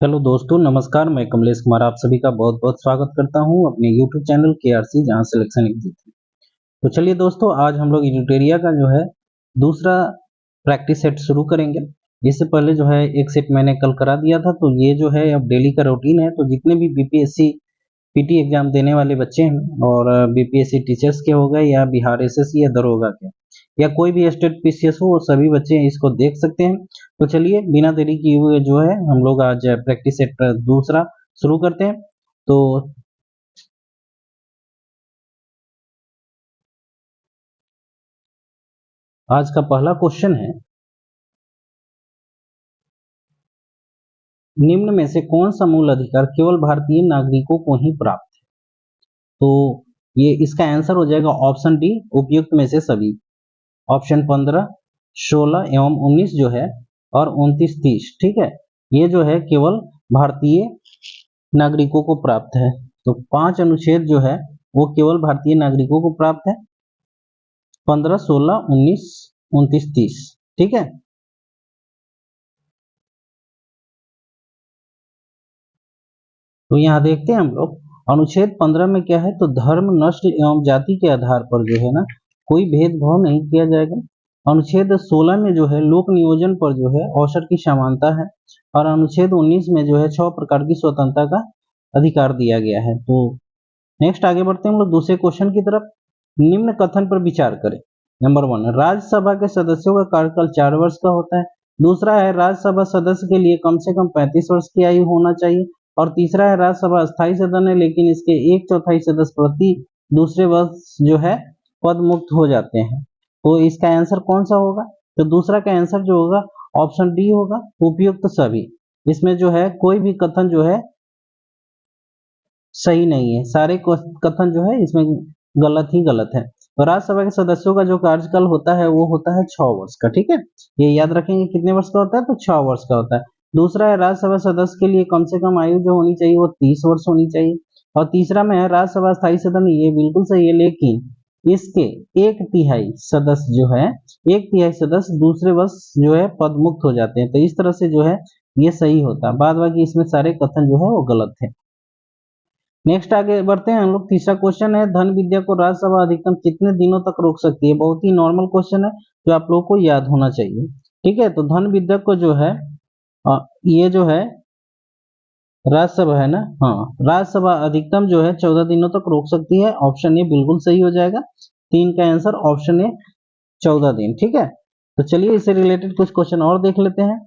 Hello दोस्तों, नमस्कार। मैं कमलेश कुमार आप सभी का बहुत बहुत स्वागत करता हूं अपने यूट्यूब चैनल KRC, जहां सिलेक्शन एग्जिट है। तो चलिए दोस्तों, आज हम लोग यूटेरिया का जो है दूसरा प्रैक्टिस सेट शुरू करेंगे। इससे पहले जो है एक सेट मैंने कल करा दिया था, तो ये जो है अब डेली का रूटीन है। तो जितने भी BPSC PT एग्जाम देने वाले बच्चे हैं और BPSC टीचर्स के हो गए या बिहार SSC या दरोगा के या कोई भी स्टेट PCS हो, वो सभी बच्चे इसको देख सकते हैं। तो चलिए बिना देरी किए हुए जो है हम लोग आज प्रैक्टिस सेट दूसरा शुरू करते हैं। तो आज का पहला क्वेश्चन है, निम्न में से कौन सा मूल अधिकार केवल भारतीय नागरिकों को ही प्राप्त है? तो ये इसका आंसर हो जाएगा ऑप्शन डी, उपयुक्त में से सभी। ऑप्शन 15, 16 एवं 19 जो है और 29, 30, ठीक है, ये जो है केवल भारतीय नागरिकों को प्राप्त है। तो 5 अनुच्छेद जो है वो केवल भारतीय नागरिकों को प्राप्त है। 15, 16, 19, 29, 30, ठीक है। तो यहाँ देखते हैं हम लोग अनुच्छेद 15 में क्या है। तो धर्म, नस्ल एवं जाति के आधार पर जो है ना कोई भेदभाव नहीं किया जाएगा। अनुच्छेद 16 में जो है लोक नियोजन पर जो है अवसर की समानता है। और अनुच्छेद 19 में जो है 6 प्रकार की स्वतंत्रता का अधिकार दिया गया है। तो नेक्स्ट आगे बढ़ते हैं हम लोग दूसरे क्वेश्चन की तरफ। निम्न कथन पर विचार करें। नंबर 1, राज्यसभा के सदस्यों का कार्यकाल 4 वर्ष का होता है। दूसरा है राज्यसभा सदस्य के लिए कम से कम 35 वर्ष की आयु होना चाहिए। और तीसरा है राज्यसभा अस्थायी सदन है, लेकिन इसके 1/4 सदस्य प्रति दूसरे वर्ष जो है पद मुक्त हो जाते हैं। तो इसका आंसर कौन सा होगा? तो दूसरा का आंसर जो होगा ऑप्शन डी होगा, उपयुक्त सभी। इसमें जो है कोई भी कथन जो है सही नहीं है, सारे कथन जो है इसमें गलत ही गलत है। तो राज्यसभा के सदस्यों का जो कार्यकाल होता है वो होता है 6 वर्ष का, ठीक है। ये याद रखेंगे कितने वर्ष का होता है, तो 6 वर्ष का होता है। दूसरा है राज्यसभा सदस्य के लिए कम से कम आयु जो होनी चाहिए वो 30 वर्ष होनी चाहिए। और तीसरा में है राज्यसभा स्थायी सदन, ये बिल्कुल सही है, लेकिन इसके 1/3 सदस्य जो है 1/3 सदस्य दूसरे वर्ष जो है पद मुक्त हो जाते हैं। तो इस तरह से जो है ये सही होता है, बाद बाकी इसमें सारे कथन जो है वो गलत है। नेक्स्ट आगे बढ़ते हैं हम लोग। तीसरा क्वेश्चन है, धन विद्या को राज्यसभा अधिकतम कितने दिनों तक रोक सकती है? बहुत ही नॉर्मल क्वेश्चन है जो आप लोगों को याद होना चाहिए, ठीक है। तो धन विद्या को जो है ये जो है राज्यसभा है ना, हाँ, राज्यसभा अधिकतम जो है 14 दिनों तक रोक सकती है। ऑप्शन ए बिल्कुल सही हो जाएगा। 3 का आंसर ऑप्शन ए 14 दिन, ठीक है। तो चलिए इससे रिलेटेड कुछ क्वेश्चन और देख लेते हैं।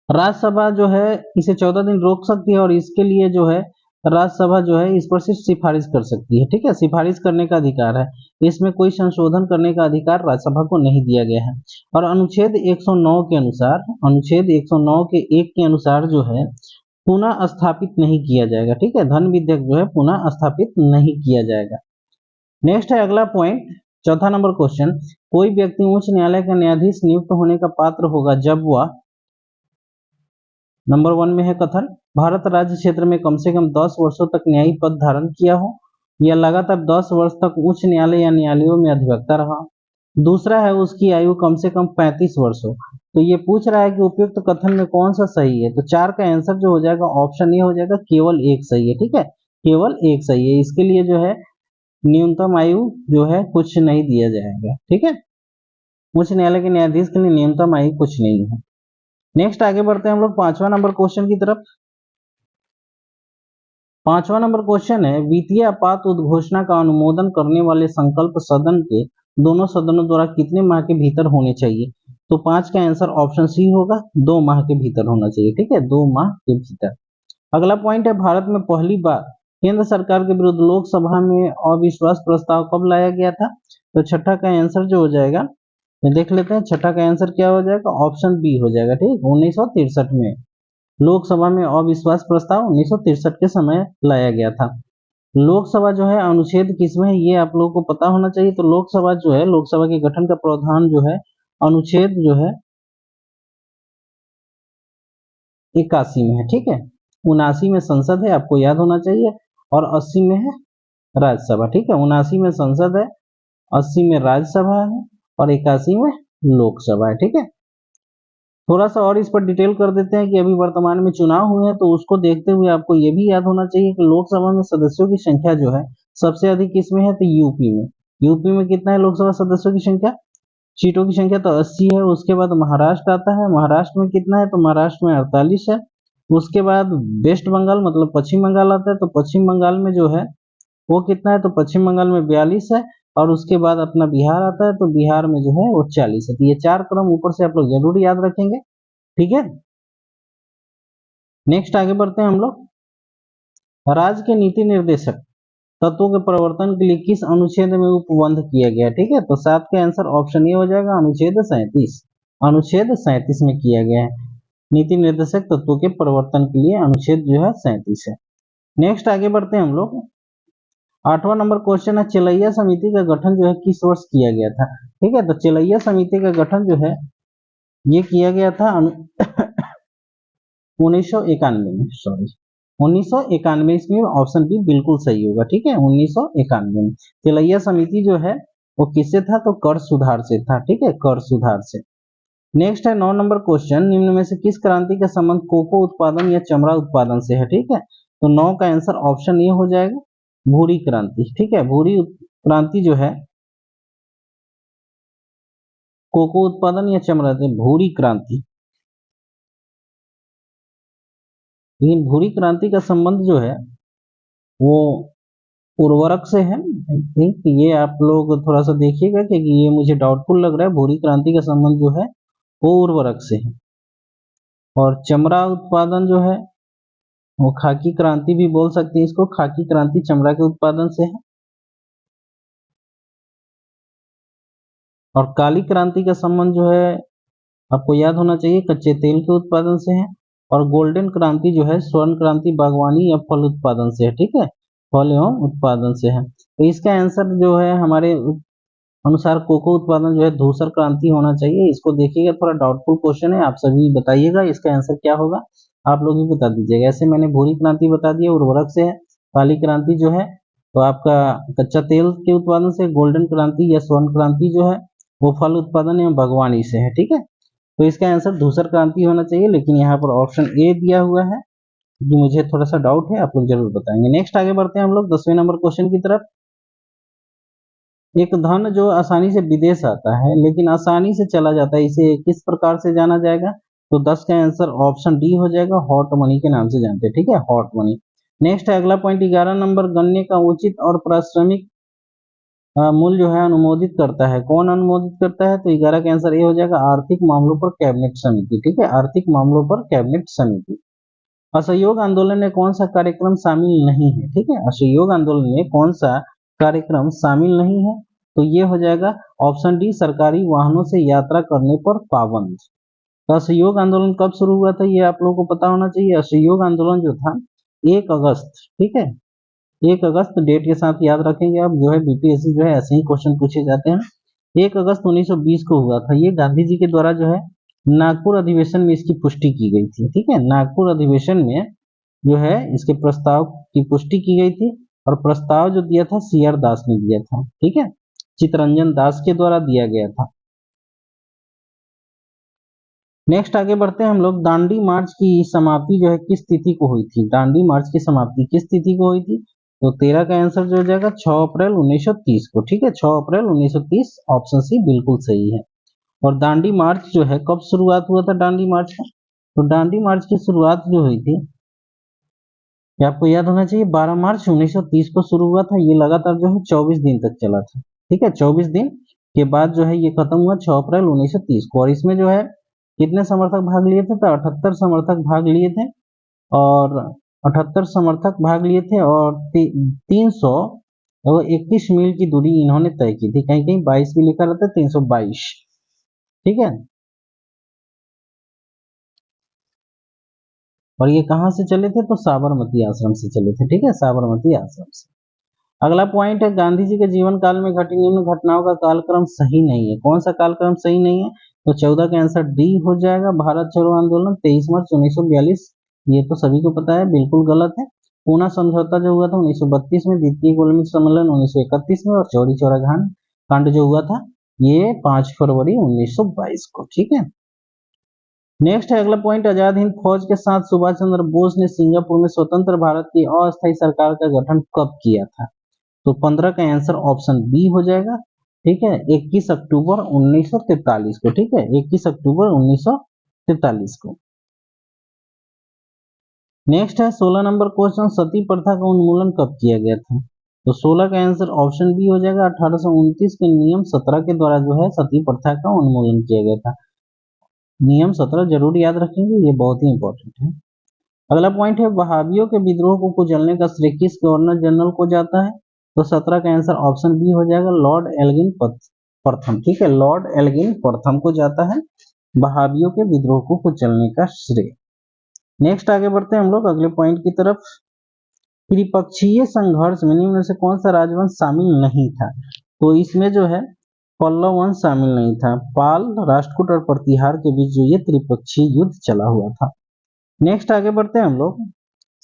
राज्यसभा जो है इसे 14 दिन रोक सकती है और इसके लिए जो है राज्यसभा जो है इस पर सिर्फ सिफारिश कर सकती है, ठीक है। सिफारिश करने का अधिकार है, इसमें कोई संशोधन करने का अधिकार राज्यसभा को नहीं दिया गया है। और अनुच्छेद 109 के अनुसार, अनुच्छेद 109 के 1 के अनुसार जो है पुनः स्थापित नहीं किया जाएगा, ठीक है। धन विधेयक जो है पुनः स्थापित नहीं किया जाएगा। नेक्स्ट है अगला पॉइंट, चौथा नंबर क्वेश्चन, कोई व्यक्ति उच्च न्यायालय का न्यायाधीश नियुक्त होने का पात्र होगा जब वह, नंबर 1 में है कथन, भारत राज्य क्षेत्र में कम से कम 10 वर्षों तक न्यायिक पद धारण किया हो या लगातार 10 वर्ष तक उच्च न्यायालय या न्यायालयों में अधिवक्ता रहा। दूसरा है उसकी आयु कम से कम 35 वर्ष हो। तो ये पूछ रहा है कि उपयुक्त कथन में कौन सा सही है। तो 4 का आंसर जो हो जाएगा ऑप्शन ए हो जाएगा, केवल एक सही है, ठीक है। केवल एक सही है, इसके लिए जो है न्यूनतम आयु जो है कुछ नहीं दिया जाएगा, ठीक है। उच्च न्यायालय के न्यायाधीश के लिए न्यूनतम आयु कुछ नहीं है। नेक्स्ट आगे बढ़ते हैं हम लोग 5वां नंबर क्वेश्चन की तरफ। 5वां नंबर क्वेश्चन है, वित्तीय आपात उद्घोषणा का अनुमोदन करने वाले संकल्प सदन के दोनों सदनों द्वारा कितने माह के भीतर होने चाहिए? तो 5 का आंसर ऑप्शन सी होगा, 2 माह के भीतर होना चाहिए, ठीक है, 2 माह के भीतर। अगला पॉइंट है, भारत में पहली बार केंद्र सरकार के विरुद्ध लोकसभा में अविश्वास प्रस्ताव कब लाया गया था? तो छठा का आंसर जो हो जाएगा, देख लेते हैं, छठा का आंसर क्या हो जाएगा, ऑप्शन बी हो जाएगा, ठीक, 1963 में लोकसभा में अविश्वास प्रस्ताव 1963 के समय लाया गया था। लोकसभा जो है अनुच्छेद किसमें है ये आप लोगों को पता होना चाहिए। तो लोकसभा जो है, लोकसभा के गठन का प्रावधान जो है अनुच्छेद जो है 81 में है, ठीक है। 79 में संसद है, आपको याद होना चाहिए, और 80 में है राज्यसभा, ठीक है। 79 में संसद है, 80 में राज्यसभा है और 81 में लोकसभा है, ठीक है। थोड़ा सा और इस पर डिटेल कर देते हैं कि अभी वर्तमान में चुनाव हुए हैं, तो उसको देखते हुए आपको ये भी याद होना चाहिए कि लोकसभा में सदस्यों की संख्या जो है सबसे अधिक किसमें है, तो यूपी में। यूपी में कितना है लोकसभा सदस्यों की संख्या, सीटों की संख्या तो 80 है। उसके बाद महाराष्ट्र आता है, महाराष्ट्र में कितना है, तो महाराष्ट्र में 48 है। उसके बाद वेस्ट बंगाल मतलब पश्चिम बंगाल आता है, तो पश्चिम बंगाल में जो है वो कितना है, तो पश्चिम बंगाल में 42 है। और उसके बाद अपना बिहार आता है, तो बिहार में जो है वो 40 है। तो ये चार क्रम ऊपर से आप लोग जरूर याद रखेंगे, ठीक है। नेक्स्ट आगे बढ़ते हैं हम लोग। राज्य के नीति निर्देशक तत्वों के प्रवर्तन के लिए किस अनुच्छेद में उपबंध किया गया, ठीक है। तो सात का आंसर ऑप्शन ए हो जाएगा, अनुच्छेद 37। अनुच्छेद 37 में किया गया है। नीति निर्देशक तत्वों के प्रवर्तन के लिए अनुच्छेद जो है 37 है। नेक्स्ट आगे बढ़ते हैं हम लोग। 8वां नंबर क्वेश्चन है, चेलैया समिति का गठन जो है किस वर्ष किया गया था, ठीक है। तो चेलैया समिति का गठन जो है ये किया गया था 1991 में, सॉरी 1991। इसमें ऑप्शन बी बिल्कुल सही होगा, ठीक है। 1991 में तिलैया समिति जो है वो किससे था, तो कर सुधार से था, ठीक है, कर सुधार से। नेक्स्ट है 9 नंबर क्वेश्चन, निम्न में से किस क्रांति का संबंध कोको उत्पादन या चमड़ा उत्पादन से है, ठीक है। तो 9 का आंसर ऑप्शन ए हो जाएगा, भूरी क्रांति, ठीक है। भूरी क्रांति जो है कोको उत्पादन या चमड़ा से, भूरी क्रांति। लेकिन भूरी क्रांति का संबंध जो है वो उर्वरक से है। आई थिंक ये आप लोग थोड़ा सा देखिएगा, क्योंकि ये मुझे डाउटफुल लग रहा है। भूरी क्रांति का संबंध जो है वो उर्वरक से है। और चमड़ा उत्पादन जो है वो खाकी क्रांति भी बोल सकते हैं इसको, खाकी क्रांति चमड़ा के उत्पादन से है। और काली क्रांति का संबंध जो है आपको याद होना चाहिए, कच्चे तेल के उत्पादन से है। और गोल्डन क्रांति जो है, स्वर्ण क्रांति बागवानी या फल उत्पादन से है, ठीक है, फल एवं उत्पादन से है। तो इसका आंसर जो है हमारे अनुसार कोको उत्पादन जो है धूसर क्रांति होना चाहिए। इसको देखिएगा, थोड़ा डाउटफुल क्वेश्चन है, आप सभी बताइएगा इसका आंसर क्या होगा, आप लोग ही बता दीजिएगा। ऐसे मैंने भूरी क्रांति बता दिया उर्वरक से है, काली क्रांति जो है तो आपका कच्चा तेल के उत्पादन से, गोल्डन क्रांति या स्वर्ण क्रांति जो है वो फल उत्पादन एवं बागवानी से है, ठीक है। तो इसका आंसर धूसर क्रांति होना चाहिए, लेकिन यहाँ पर ऑप्शन ए दिया हुआ है जो मुझे थोड़ा सा डाउट है, आप लोग जरूर बताएंगे। नेक्स्ट आगे बढ़ते हैं हम लोग 10वें नंबर क्वेश्चन की तरफ। एक धन जो आसानी से विदेश आता है लेकिन आसानी से चला जाता है, इसे किस प्रकार से जाना जाएगा, तो 10 का आंसर ऑप्शन डी हो जाएगा, हॉट मनी के नाम से जानते हैं, ठीक है, हॉट मनी। नेक्स्ट है अगला पॉइंट 11 नंबर, गन्ने का उचित और पारिश्रमिक मूल्य जो है अनुमोदित करता है, कौन अनुमोदित करता है, तो 11 का आंसर ये हो जाएगा, आर्थिक मामलों पर कैबिनेट समिति, ठीक है, आर्थिक मामलों पर कैबिनेट समिति। असहयोग आंदोलन में कौन सा कार्यक्रम शामिल नहीं है, ठीक है, असहयोग आंदोलन में कौन सा कार्यक्रम शामिल नहीं है, तो ये हो जाएगा ऑप्शन डी, सरकारी वाहनों से यात्रा करने पर पाबंद। तो असहयोग आंदोलन कब शुरू हुआ था ये आप लोगों को पता होना चाहिए। असहयोग आंदोलन जो था 1 अगस्त, ठीक है, 1 अगस्त डेट के साथ याद रखेंगे आप, जो है बीपीएससी जो है ऐसे ही क्वेश्चन पूछे जाते हैं। 1 अगस्त 1920 को हुआ था। ये गांधी जी के द्वारा जो है नागपुर अधिवेशन में इसकी पुष्टि की गई थी, ठीक है, नागपुर अधिवेशन में जो है इसके प्रस्ताव की पुष्टि की गई थी। और प्रस्ताव जो दिया था सी आर दास ने दिया था, ठीक है, चितरंजन दास के द्वारा दिया गया था। नेक्स्ट आगे बढ़ते हैं हम लोग। दांडी मार्च की समाप्ति जो है किस तिथि को हुई थी, दांडी मार्च की समाप्ति किस तिथि को हुई थी, तो 13 का आंसर जो हो जाएगा 6 अप्रैल 1930 को, ठीक है, 6 अप्रैल 1930, ऑप्शन सी बिल्कुल सही है। और दांडी मार्च जो है कब शुरुआत हुआ था दांडी मार्च का, तो दांडी मार्च की शुरुआत जो हुई थी ये आपको याद होना चाहिए, 12 मार्च 1930 को शुरू हुआ था। ये लगातार जो है 24 दिन तक चला था, ठीक है, 24 दिन के बाद जो है ये खत्म हुआ 6 अप्रैल 1930 को। और इसमें जो है कितने समर्थक भाग लिए थे, तो 78 समर्थक भाग लिए थे। और 78 समर्थक भाग लिए थे, और 321 मील की दूरी इन्होंने तय की थी, कहीं कहीं 22 भी लिखा रहता है, 322, ठीक है। और ये कहाँ से चले थे, तो साबरमती आश्रम से चले थे, ठीक है, साबरमती आश्रम से। अगला पॉइंट है, गांधी जी के जीवन काल में घटी निम्न घटनाओं का कालक्रम सही नहीं है, कौन सा कालक्रम सही नहीं है, तो 14 का आंसर डी हो जाएगा, भारत छोड़ो आंदोलन 23 मार्च 1942। ये तो सभी को पता है, बिल्कुल गलत है। पूना समझौता जो हुआ था 1932 में, द्वितीय गोलमेज सम्मेलन 1931 में, और चौरी चौरा कांड जो हुआ था ये 5 फरवरी 1922 को, ठीक है। नेक्स्ट है अगला पॉइंट, आजाद हिंद फौज के साथ सुभाष चंद्र बोस ने सिंगापुर में स्वतंत्र भारत की अस्थायी सरकार का गठन कब किया था? तो 15 का आंसर ऑप्शन बी हो जाएगा। ठीक है, 21 अक्टूबर 1943 को। ठीक है, 21 अक्टूबर 1943 को। नेक्स्ट है 16 नंबर क्वेश्चन, सती प्रथा का उन्मूलन कब किया गया था? तो 16 का आंसर ऑप्शन बी हो जाएगा। 1829 के नियम 17 के द्वारा जो है सती प्रथा का उन्मूलन किया गया था। नियम 17 जरूर याद रखेंगे, ये बहुत ही इंपॉर्टेंट है। अगला पॉइंट है, वहाबियों के विद्रोह को कुचलने का श्रेय किस गवर्नर जनरल को जाता है? तो 17 का आंसर ऑप्शन बी हो जाएगा, लॉर्ड एल्गिन प्रथम। ठीक है, लॉर्ड एल्गिन प्रथम को जाता है वहाबियों के विद्रोह को कुचलने का श्रेय। नेक्स्ट आगे बढ़ते हैं हम लोग अगले पॉइंट की तरफ। त्रिपक्षीय संघर्ष में निम्न में से कौन सा राजवंश शामिल नहीं था? तो इसमें जो है पल्लव वंश शामिल नहीं था। पाल, राष्ट्रकूट और प्रतिहार के बीच जो ये त्रिपक्षीय युद्ध चला हुआ था। नेक्स्ट आगे बढ़ते हैं हम लोग।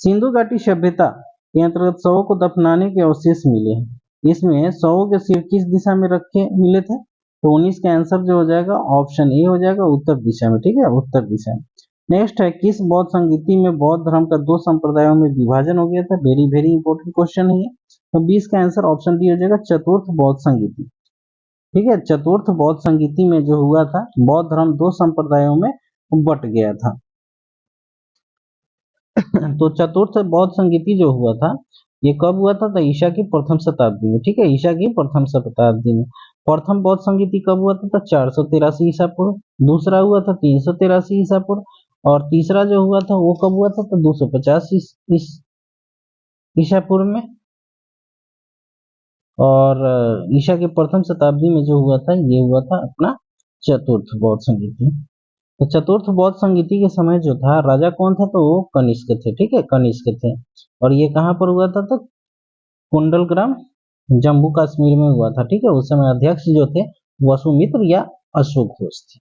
सिंधु घाटी सभ्यता के अंतर्गत शवों को दफनाने के अवशेष मिले हैं। इसमें शवों के सिर किस दिशा में रखे मिले थे? तो 19 का आंसर जो हो जाएगा ऑप्शन ए हो जाएगा, उत्तर दिशा में। ठीक है, उत्तर दिशा में। नेक्स्ट है, किस बौद्ध संगीति में बौद्ध धर्म का दो संप्रदायों में विभाजन हो गया था? वेरी वेरी इंपॉर्टेंट क्वेश्चन है ये। तो 20 का आंसर ऑप्शन डी हो जाएगा, चतुर्थ बौद्ध संगीति। ठीक है, चतुर्थ बौद्ध संगीति में जो हुआ था, बौद्ध धर्म दो संप्रदायों में बट गया था। तो चतुर्थ बौद्ध संगीति जो हुआ था ये कब हुआ था? तो ईसा की प्रथम शताब्दी में। ठीक है, ईसा की प्रथम शताब्दी में। प्रथम बौद्ध संगीति कब हुआ था? तो 483 ईसा पूर्व। दूसरा हुआ था 383 ईसा पूर्व। और तीसरा जो हुआ था वो कब हुआ था? तो 250 ईसा पूर्व में। और ईसा की प्रथम शताब्दी में जो हुआ था ये हुआ था अपना चतुर्थ बौद्ध संगीति। तो चतुर्थ बौद्ध संगीति के समय जो था राजा कौन था? तो वो कनिष्क थे। ठीक है, कनिष्क थे। और ये कहाँ पर हुआ था? तो कुंडलग्राम, जम्मू कश्मीर में हुआ था। ठीक है, उस समय अध्यक्ष जो थे वसुमित्र या अशोक घोष थे।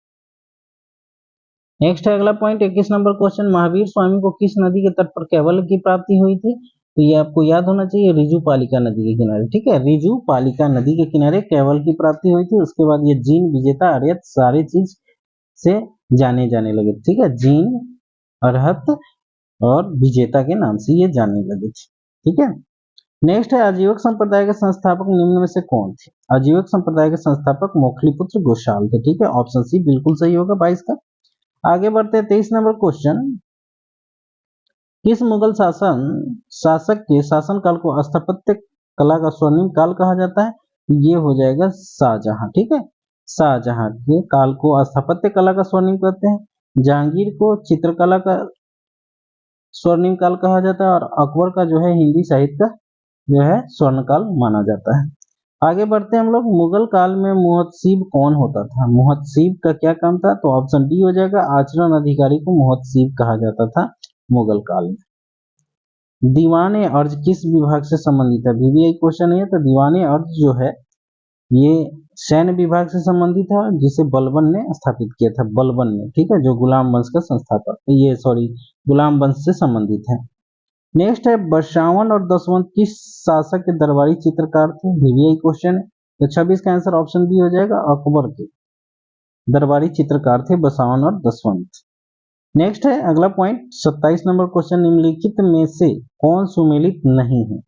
नेक्स्ट है अगला point 21 number question, Mahavir Swami को किस नदी के तट पर कैवल्य की प्राप्ति हुई थी? तो ये आपको याद होना चाहिए, रिजु पालिका नदी के किनारे। ठीक है, रिजु पालिका नदी के किनारे कैवल्य की प्राप्ति हुई थी। उसके बाद ये जीन, विजेता, अरिहत सारे चीज से जाने जाने लगे। ठीक है, जीन, अरहत और विजेता के नाम से ये जाने लगे थे। ठीक है, नेक्स्ट है, आजीवक संप्रदाय के संस्थापक निम्न में से कौन थे? आजीवक संप्रदाय के संस्थापक मोखलीपुत्र गोशाल थे। ठीक है, ऑप्शन सी बिल्कुल सही होगा 22 का। आगे बढ़ते हैं 23 नंबर क्वेश्चन, किस मुगल शासक के शासन काल को स्थापत्य कला का स्वर्णिम काल कहा जाता है? ये हो जाएगा शाहजहां। ठीक है, शाहजहां के काल को स्थापत्य कला का स्वर्णिम कहते हैं। जहांगीर को चित्रकला का स्वर्णिम काल कहा जाता है। और अकबर का जो है हिंदी साहित्य का जो है स्वर्ण काल माना जाता है। आगे बढ़ते हैं हम लोग, मुगल काल में मुहत्सिब कौन होता था? मुहत्सिब का क्या काम था? तो ऑप्शन डी हो जाएगा, आचरण अधिकारी को मुहत्सिब कहा जाता था मुगल काल में। दीवान अर्ज किस विभाग से संबंधित है? वीवीआई क्वेश्चन है। तो दीवान अर्ज जो है ये सैन्य विभाग से संबंधित है, जिसे बलबन ने स्थापित किया था। बलबन ने, ठीक है, जो गुलाम वंश का संस्थापक, ये सॉरी गुलाम वंश से संबंधित है। नेक्स्ट है, बसावन और दसवंत किस शासक के दरबारी चित्रकार थे? वीवीआई क्वेश्चन है। तो 26 का आंसर ऑप्शन बी हो जाएगा, अकबर के दरबारी चित्रकार थे बसावन और दसवंत। नेक्स्ट है अगला पॉइंट 27 नंबर क्वेश्चन, निम्नलिखित में से कौन सुमेलित नहीं है?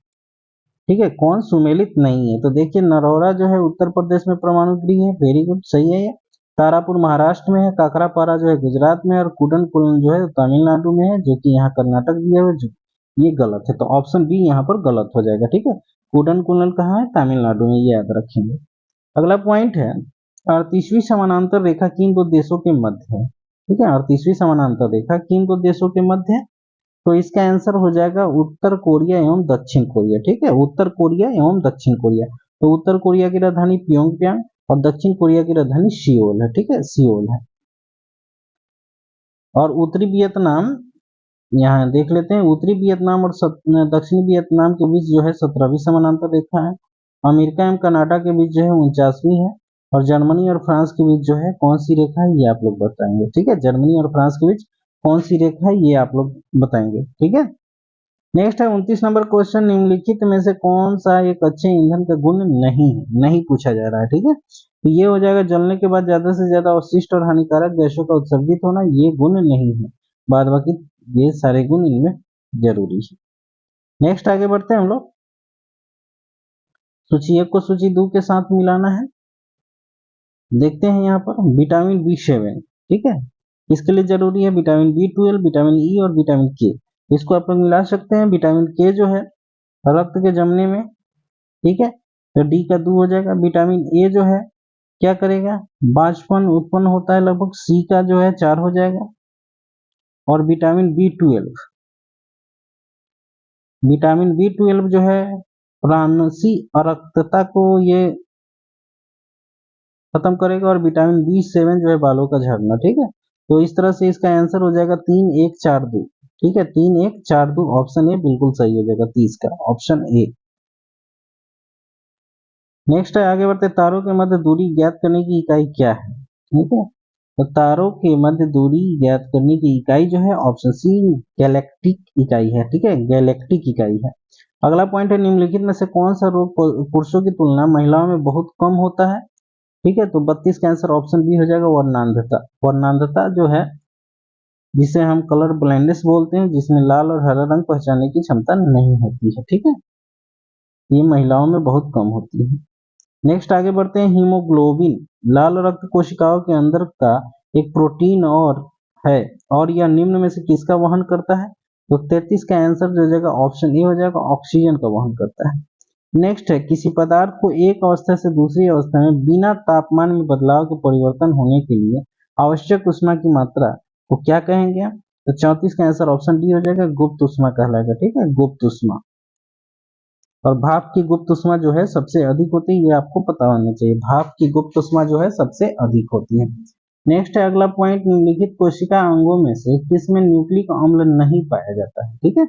ठीक है, कौन सुमेलित नहीं है? तो देखिए, नरौरा जो है उत्तर प्रदेश में परमाणु गृह है, वेरी गुड, सही है ये। तारापुर महाराष्ट्र में है, काकरापारा जो है गुजरात में है, और कुडनकुलम जो है तमिलनाडु में है, जो कि यहाँ कर्नाटक दिया हुआ है। ये गलत है, तो ऑप्शन बी यहाँ पर गलत हो जाएगा। ठीक है, कुडनकुलम कहाँ है? तमिलनाडु में, ये याद रखेंगे। अगला पॉइंट है, 38वीं समानांतर रेखा किन दो देशों के मध्य है? ठीक है, 38वीं समानांतर रेखा किन दो देशों के मध्य है? तो इसका आंसर हो जाएगा उत्तर कोरिया एवं दक्षिण कोरिया। ठीक है, उत्तर कोरिया एवं दक्षिण कोरिया। तो उत्तर कोरिया की राजधानी प्योंगयांग और दक्षिण कोरिया की राजधानी सियोल है। ठीक है, सियोल है। और उत्तरी वियतनाम, यहाँ देख लेते हैं, उत्तरी वियतनाम और दक्षिणी वियतनाम के बीच जो है 17वीं समानांतर रेखा है। अमेरिका एवं कनाडा के बीच जो है 49वीं है। और जर्मनी और फ्रांस के बीच जो है कौन सी रेखा है ये आप लोग बताएंगे। ठीक है, जर्मनी और फ्रांस के बीच कौन सी रेखा है ये आप लोग बताएंगे। ठीक है, नेक्स्ट है 29 नंबर क्वेश्चन, निम्नलिखित में से कौन सा एक अच्छे ईंधन का गुण नहीं है, नहीं पूछा जा रहा है, ठीक है। तो ये हो जाएगा जलने के बाद ज्यादा से ज्यादा अवशिष्ट और हानिकारक गैसों का उत्सर्जित होना, ये गुण नहीं है। बाद बाकी ये सारे गुण इनमें जरूरी है। नेक्स्ट आगे बढ़ते हैं हम लोग। सूची 1 को सूची 2 के साथ मिलाना है। देखते हैं यहाँ पर विटामिन B7, ठीक है, इसके लिए जरूरी है विटामिन B12, विटामिन ई और विटामिन के। इसको आप लोग मिला सकते हैं। विटामिन के जो है रक्त के जमने में, ठीक है, तो डी का 2 हो जाएगा। विटामिन ए जो है क्या करेगा, बाष्पन उत्पन्न होता है लगभग, सी का जो है 4 हो जाएगा। और विटामिन बी ट्वेल्व जो है प्राणसी अरक्तता को ये खत्म करेगा। और विटामिन B7 जो है बालों का झड़ना, ठीक है। तो इस तरह से इसका आंसर हो जाएगा 3, 1, 4, 2, ठीक है, 3, 1, 4, 2 ऑप्शन ए बिल्कुल सही हो जाएगा 30 का, ऑप्शन ए। नेक्स्ट है आगे बढ़ते, तारों के मध्य दूरी ज्ञात करने की इकाई क्या है, ठीक है। तो तारों के मध्य दूरी ज्ञात करने की इकाई जो है ऑप्शन सी गैलेक्टिक इकाई है, ठीक है, गैलेक्टिक इकाई है। अगला पॉइंट है, निम्नलिखित में से कौन सा रोग पुरुषों की तुलना महिलाओं में बहुत कम होता है, ठीक है। तो 32 का आंसर ऑप्शन बी हो जाएगा वर्णांधता। वर्णांधता जो है जिसे हम कलर ब्लाइंडनेस बोलते हैं, जिसमें लाल और हरा रंग पहचानने की क्षमता नहीं होती है, ठीक है, ये महिलाओं में बहुत कम होती है। नेक्स्ट आगे बढ़ते हैं, हीमोग्लोबिन लाल रक्त कोशिकाओं के अंदर का एक प्रोटीन और है, और यह निम्न में से किसका वहन करता है। तो 33 का आंसर जो जाएगा ऑप्शन ए हो जाएगा, ऑक्सीजन का वहन करता है। नेक्स्ट है, किसी पदार्थ को एक अवस्था से दूसरी अवस्था में बिना तापमान में बदलाव के परिवर्तन होने के लिए आवश्यक ऊष्मा की मात्रा को क्या कहेंगे। तो 34 का आंसर ऑप्शन डी हो जाएगा, गुप्त ऊष्मा कहलाएगा, ठीक है, गुप्त ऊष्मा। और भाप की गुप्त ऊष्मा जो है सबसे अधिक होती है, ये आपको पता होना चाहिए, भाप की गुप्त ऊष्मा जो है सबसे अधिक होती है। नेक्स्ट है अगला पॉइंट, निम्नलिखित कोशिका अंगों में से किसमें न्यूक्लिक अम्ल नहीं पाया जाता है, ठीक है।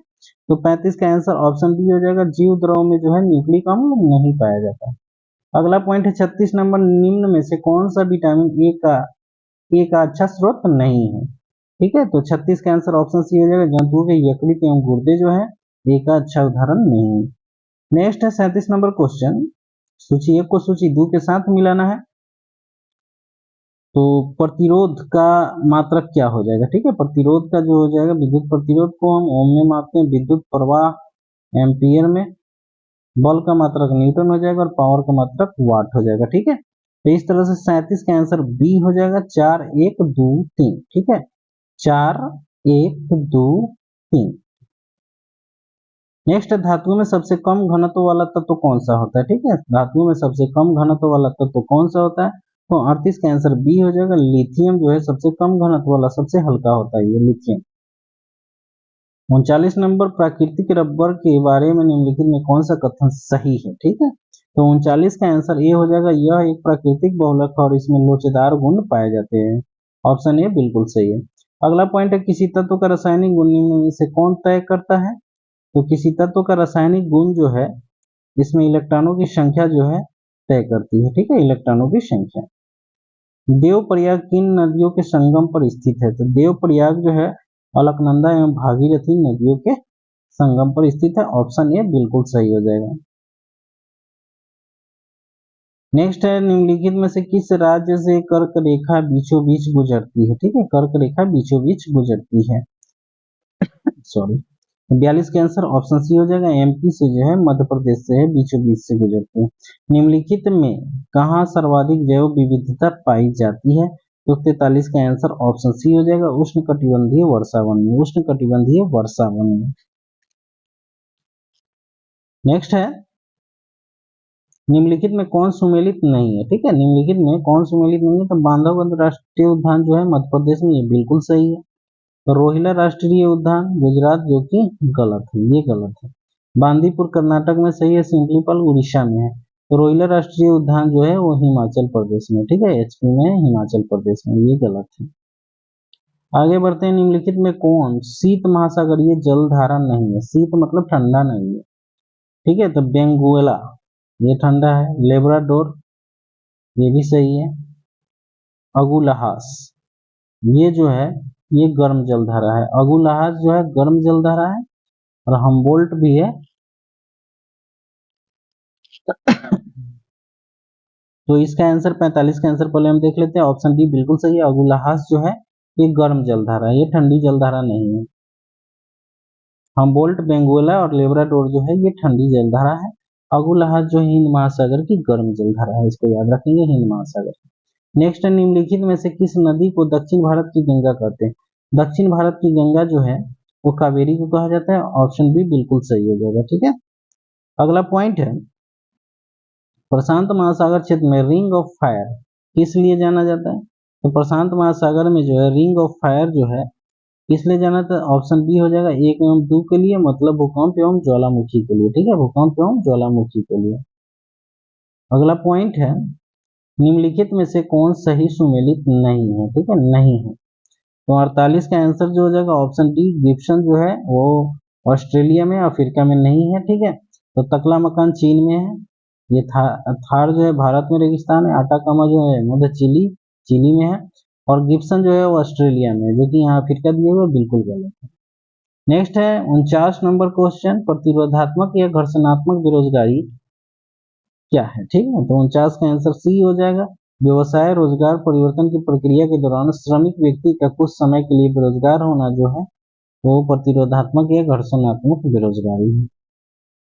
तो 35 का आंसर ऑप्शन बी हो जाएगा, जीव द्रव में जो है न्यूक्लिक अम्ल नहीं पाया जाता। अगला पॉइंट है 36 नंबर, निम्न में से कौन सा विटामिन ए का अच्छा स्रोत नहीं है, ठीक है। तो 36 का आंसर ऑप्शन सी हो जाएगा, जंतुओं के यकृत एवं गुर्दे जो है ए का अच्छा उदाहरण नहीं है। नेक्स्ट है 37 नंबर क्वेश्चन, सूची 1 को सूची 2 के साथ मिलाना है। तो प्रतिरोध का मात्रक क्या हो जाएगा, ठीक है, प्रतिरोध का जो हो जाएगा, विद्युत प्रतिरोध को हम ओम में मापते हैं, विद्युत प्रवाह एम्पियर में, बल का मात्रक न्यूटन हो जाएगा और पावर का मात्रक वाट हो जाएगा, ठीक है। तो इस तरह से 37 का आंसर बी हो जाएगा, 4, 1, 2, 3, ठीक है, 4, 1, 2, 3। नेक्स्ट है, धातुओं में सबसे कम घनत्व वाला तत्व कौन सा होता है, ठीक है, धातुओं में सबसे कम घनत्व वाला तत्व कौन सा होता है। तो 38 का आंसर बी हो जाएगा, लिथियम जो है सबसे कम घनत्व वाला सबसे हल्का होता है, ये लिथियम। 39 नंबर, प्राकृतिक रबर के बारे में निम्नलिखित में कौन सा कथन सही है, ठीक है। तो 39 का आंसर ए हो जाएगा, यह एक प्राकृतिक बहुलक है और इसमें लोचदार गुण पाए जाते हैं, ऑप्शन ए बिल्कुल सही है। अगला पॉइंट है, किसी तत्व का रासायनिक गुण निम्न में से कौन तय करता है। तो किसी तत्व का रासायनिक गुण जो है इसमें इलेक्ट्रॉनों की संख्या जो है तय करती है, ठीक है, इलेक्ट्रॉनों की संख्या। देवप्रयाग किन नदियों के संगम पर स्थित है। तो देवप्रयाग जो है अलकनंदा एवं भागीरथी नदियों के संगम पर स्थित है, ऑप्शन ए बिल्कुल सही हो जाएगा। नेक्स्ट है, निम्नलिखित में से किस राज्य से कर्क रेखा बीचों बीच गुजरती है, ठीक है, कर्क रेखा बीचों बीच गुजरती है, सॉरी। 42 के आंसर ऑप्शन सी हो जाएगा, एमपी से जो है, मध्य प्रदेश से है, बीचों बीच से गुजरते हैं। निम्नलिखित में कहाँ सर्वाधिक जैव विविधता पाई जाती है। तो 43 का आंसर ऑप्शन सी हो जाएगा, उष्ण कटिबंधीय वर्षावन में, उष्ण कटिबंधीय वर्षावन में। नेक्स्ट है, निम्नलिखित में कौन सुमेलित नहीं है, ठीक है, निम्नलिखित में कौन सुमेलित नहीं है। तो बांधवगढ़ राष्ट्रीय उद्यान जो है मध्य प्रदेश में, ये बिल्कुल सही है। तो रोहिला राष्ट्रीय उद्यान गुजरात, जो कि गलत है, ये गलत है। बांदीपुर कर्नाटक में सही है, सिंपलीपाल उड़ीसा में है। तो रोहिला राष्ट्रीय उद्यान जो है वो हिमाचल प्रदेश में, ठीक है, एचपी में, हिमाचल प्रदेश में, ये गलत है। आगे बढ़ते हैं, निम्नलिखित में कौन शीत महासागरीय जलधारा नहीं है। शीत मतलब ठंडा नहीं है, ठीक है। तो बेंगुएला ये ठंडा है, लेब्राडोर ये भी सही है, अगुलहास ये जो है ये गर्म जलधारा है, अगुलहास जो है गर्म जलधारा है, और हम्बोल्ट भी है। तो इसका आंसर 45 का आंसर पहले हम देख लेते हैं। ऑप्शन डी बिल्कुल सही है। अगुलहास जो है ये गर्म जलधारा है, ये ठंडी जलधारा नहीं है। हम्बोल्ट, बेंगोला और लेब्राडोर जो है ये ठंडी जलधारा है। अगुलहास जो हिंद महासागर की गर्म जलधारा है, इसको याद रखेंगे, हिंद महासागर। नेक्स्ट है, निम्नलिखित में से किस नदी को दक्षिण भारत की गंगा कहते हैं? दक्षिण भारत की गंगा जो है वो कावेरी को कहा जाता है। ऑप्शन बी बिल्कुल सही हो जाएगा। ठीक है, अगला पॉइंट है, प्रशांत महासागर क्षेत्र में रिंग ऑफ फायर किस लिए जाना जाता है? तो प्रशांत महासागर में जो है रिंग ऑफ फायर जो है किस लिए जाना था? ऑप्शन बी हो जाएगा 1 एवं 2 के लिए, मतलब भूकंप एवं ज्वालामुखी के लिए। ठीक है, भूकंप एवं ज्वालामुखी के लिए। अगला पॉइंट है, निम्नलिखित में से कौन सही सुमेलित नहीं है? ठीक है, नहीं है। तो 48 का आंसर जो हो जाएगा ऑप्शन डी, गिब्सन जो है वो ऑस्ट्रेलिया में, अफ्रीका में नहीं है। ठीक है, तो तकला मकान चीन में है। ये थार जो है भारत में रेगिस्तान है। आटाकामा जो है मध्य चिली, चिली में है। और गिब्सन जो है वो ऑस्ट्रेलिया में है, जो कि यहाँ अफ्रीका दिए हुए बिल्कुल गलत है। नेक्स्ट है 49 नंबर क्वेश्चन, प्रतिरोधात्मक या घर्षणात्मक बेरोजगारी क्या है? ठीक है, तो 49 का आंसर सी हो जाएगा। व्यवसाय रोजगार परिवर्तन की प्रक्रिया के दौरान श्रमिक व्यक्ति का कुछ समय के लिए बेरोजगार होना जो है वो प्रतिरोधात्मक या घर्षणात्मक बेरोजगारी है।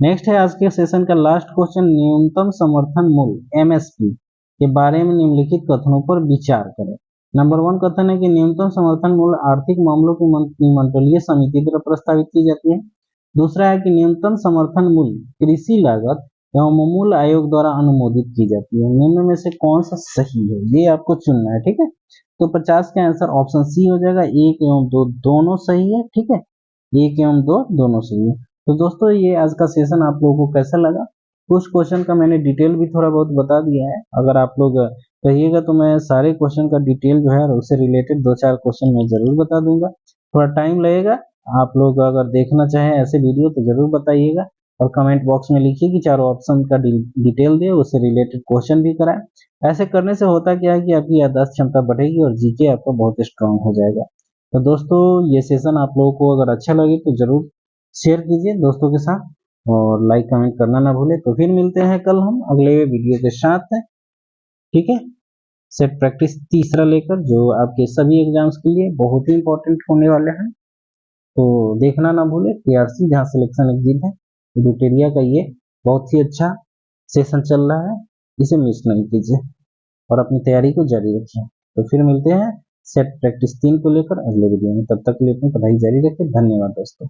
नेक्स्ट है आज के सेशन का लास्ट क्वेश्चन, न्यूनतम समर्थन मूल्य एमएसपी के बारे में निम्नलिखित कथनों पर विचार करें। नंबर 1 कथन है कि न्यूनतम समर्थन मूल्य आर्थिक मामलों की मंत्रिमंडलीय समिति द्वारा प्रस्तावित की जाती है। दूसरा है कि न्यूनतम समर्थन मूल्य कृषि लागत एवं मूल्य आयोग द्वारा अनुमोदित की जाती है। निम्न में से कौन सा सही है, ये आपको चुनना है। ठीक है, तो 50 का आंसर ऑप्शन सी हो जाएगा, 1 एवं 2 दोनों सही है। ठीक है, 1 एवं 2 दोनों सही है। तो दोस्तों ये आज का सेशन आप लोगों को कैसा लगा? कुछ क्वेश्चन का मैंने डिटेल भी थोड़ा बहुत बता दिया है। अगर आप लोग कहिएगा तो मैं सारे क्वेश्चन का डिटेल जो है उससे रिलेटेड 2-4 क्वेश्चन मैं जरूर बता दूंगा। थोड़ा टाइम लगेगा। आप लोग अगर देखना चाहें ऐसे वीडियो तो जरूर बताइएगा और कमेंट बॉक्स में लिखिए कि चारों ऑप्शन का डिटेल दिए, उससे रिलेटेड क्वेश्चन भी कराएं। ऐसे करने से होता क्या है कि आपकी याददाश्त क्षमता बढ़ेगी और जीके आपका बहुत स्ट्रांग हो जाएगा। तो दोस्तों ये सेशन आप लोगों को अगर अच्छा लगे तो जरूर शेयर कीजिए दोस्तों के साथ और लाइक कमेंट करना ना भूलें। तो फिर मिलते हैं कल हम अगले वीडियो के साथ। ठीक है, सेट प्रैक्टिस तीसरा लेकर, जो आपके सभी एग्जाम्स के लिए बहुत ही इंपॉर्टेंट होने वाले हैं। तो देखना ना भूलें केआरसी, जहाँ सिलेक्शन एग्जिट है, एडिटोरिया का ये बहुत ही अच्छा सेशन चल रहा है, इसे मिस नहीं कीजिए और अपनी तैयारी को जारी रखिए। तो फिर मिलते हैं सेट प्रैक्टिस 3 को लेकर अगले वीडियो में। तब तक के लिए अपनी पढ़ाई जारी रखें। धन्यवाद दोस्तों।